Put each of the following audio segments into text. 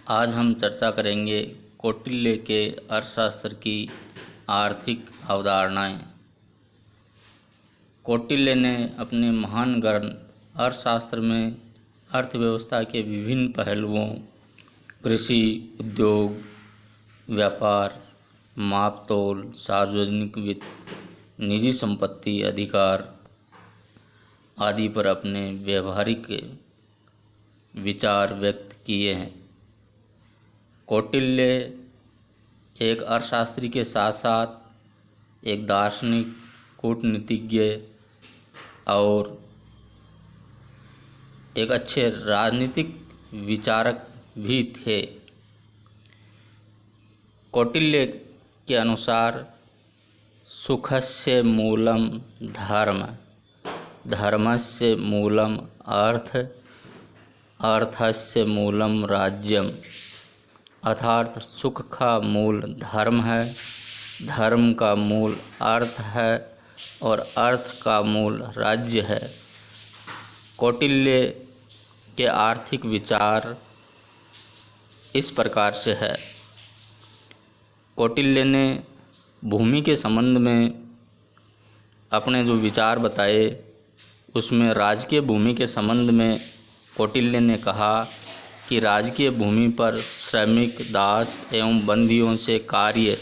आज हम चर्चा करेंगे कौटिल्य के अर्थशास्त्र की आर्थिक अवधारणाएं। कौटिल्य ने अपने महान ग्रंथ अर्थशास्त्र में अर्थव्यवस्था के विभिन्न पहलुओं कृषि, उद्योग, व्यापार, मापतोल, सार्वजनिक वित्त, निजी संपत्ति अधिकार आदि पर अपने व्यावहारिक विचार व्यक्त किए हैं। कौटिल्य एक अर्थशास्त्री के साथ साथ एक दार्शनिक, कूटनीतिज्ञ और एक अच्छे राजनीतिक विचारक भी थे। कौटिल्य के अनुसार सुखस्य मूलम धर्म, धर्मस्य मूलम अर्थ, अर्थस्य मूलम राज्यम। अर्थात सुख का मूल धर्म है, धर्म का मूल अर्थ है और अर्थ का मूल राज्य है। कौटिल्य के आर्थिक विचार इस प्रकार से है। कौटिल्य ने भूमि के संबंध में अपने जो विचार बताए, उसमें राजकीय भूमि के संबंध में कौटिल्य ने कहा कि राजकीय भूमि पर श्रमिक, दास एवं बंदियों से कार्य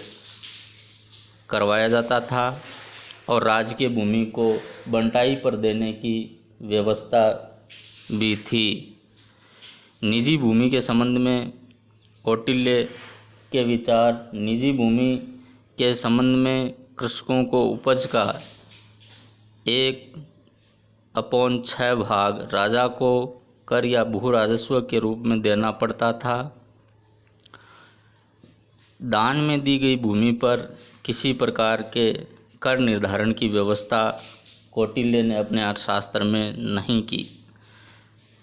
करवाया जाता था और राजकीय भूमि को बंटाई पर देने की व्यवस्था भी थी। निजी भूमि के संबंध में कौटिल्य के विचार निजी भूमि के संबंध में कृषकों को उपज का 1/6 भाग राजा को कर या भू राजस्व के रूप में देना पड़ता था। दान में दी गई भूमि पर किसी प्रकार के कर निर्धारण की व्यवस्था कौटिल्य ने अपने अर्थशास्त्र में नहीं की।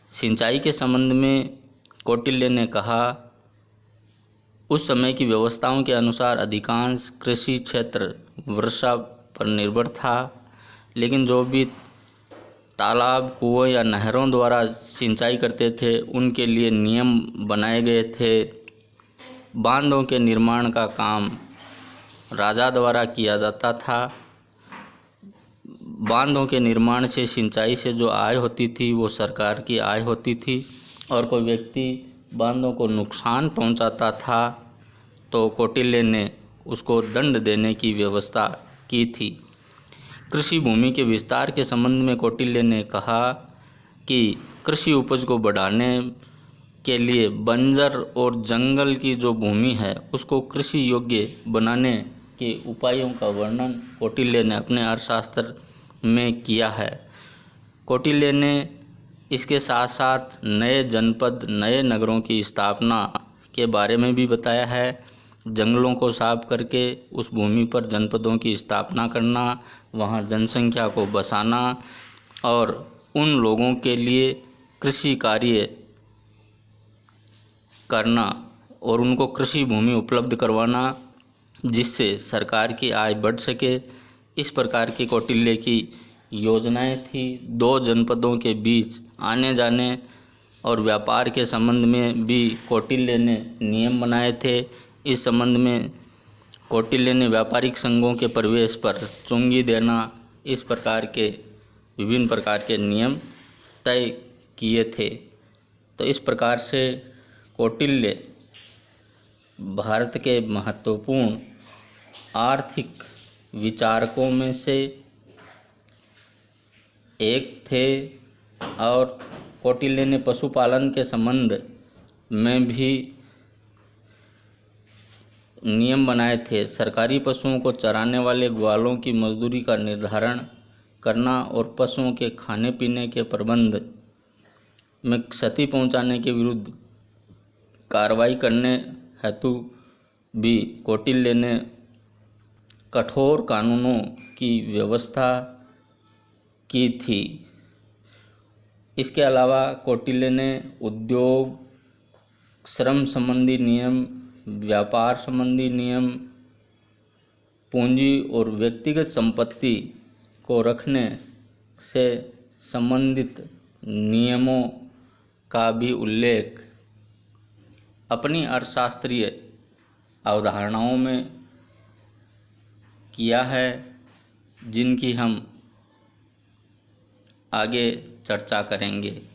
सिंचाई के संबंध में कौटिल्य ने कहा, उस समय की व्यवस्थाओं के अनुसार अधिकांश कृषि क्षेत्र वर्षा पर निर्भर था, लेकिन जो भी तालाब, कुओं या नहरों द्वारा सिंचाई करते थे उनके लिए नियम बनाए गए थे। बांधों के निर्माण का काम राजा द्वारा किया जाता था। बांधों के निर्माण से सिंचाई से जो आय होती थी वो सरकार की आय होती थी, और कोई व्यक्ति बांधों को नुकसान पहुंचाता था तो कौटिल्य ने उसको दंड देने की व्यवस्था की थी। कृषि भूमि के विस्तार के संबंध में कौटिल्य ने कहा कि कृषि उपज को बढ़ाने के लिए बंजर और जंगल की जो भूमि है उसको कृषि योग्य बनाने के उपायों का वर्णन कौटिल्य ने अपने अर्थशास्त्र में किया है। कौटिल्य ने इसके साथ साथ नए जनपद, नए नगरों की स्थापना के बारे में भी बताया है। जंगलों को साफ करके उस भूमि पर जनपदों की स्थापना करना, वहाँ जनसंख्या को बसाना और उन लोगों के लिए कृषि कार्य करना और उनको कृषि भूमि उपलब्ध करवाना, जिससे सरकार की आय बढ़ सके। इस प्रकार की कौटिल्य की योजनाएं थी। 2 जनपदों के बीच आने जाने और व्यापार के संबंध में भी कौटिल्य ने नियम बनाए थे। इस संबंध में कौटिल्य ने व्यापारिक संघों के प्रवेश पर चुंगी देना, इस प्रकार के विभिन्न प्रकार के नियम तय किए थे। तो इस प्रकार से कौटिल्य भारत के महत्वपूर्ण आर्थिक विचारकों में से एक थे और कौटिल्य ने पशुपालन के संबंध में भी नियम बनाए थे। सरकारी पशुओं को चराने वाले ग्वालों की मजदूरी का निर्धारण करना और पशुओं के खाने पीने के प्रबंध में क्षति पहुंचाने के विरुद्ध कार्रवाई करने हेतु भी कौटिल्य ने कठोर कानूनों की व्यवस्था की थी। इसके अलावा कौटिल्य ने उद्योग, श्रम संबंधी नियम, व्यापार संबंधी नियम, पूंजी और व्यक्तिगत संपत्ति को रखने से संबंधित नियमों का भी उल्लेख अपनी अर्थशास्त्रीय अवधारणाओं में किया है, जिनकी हम आगे चर्चा करेंगे।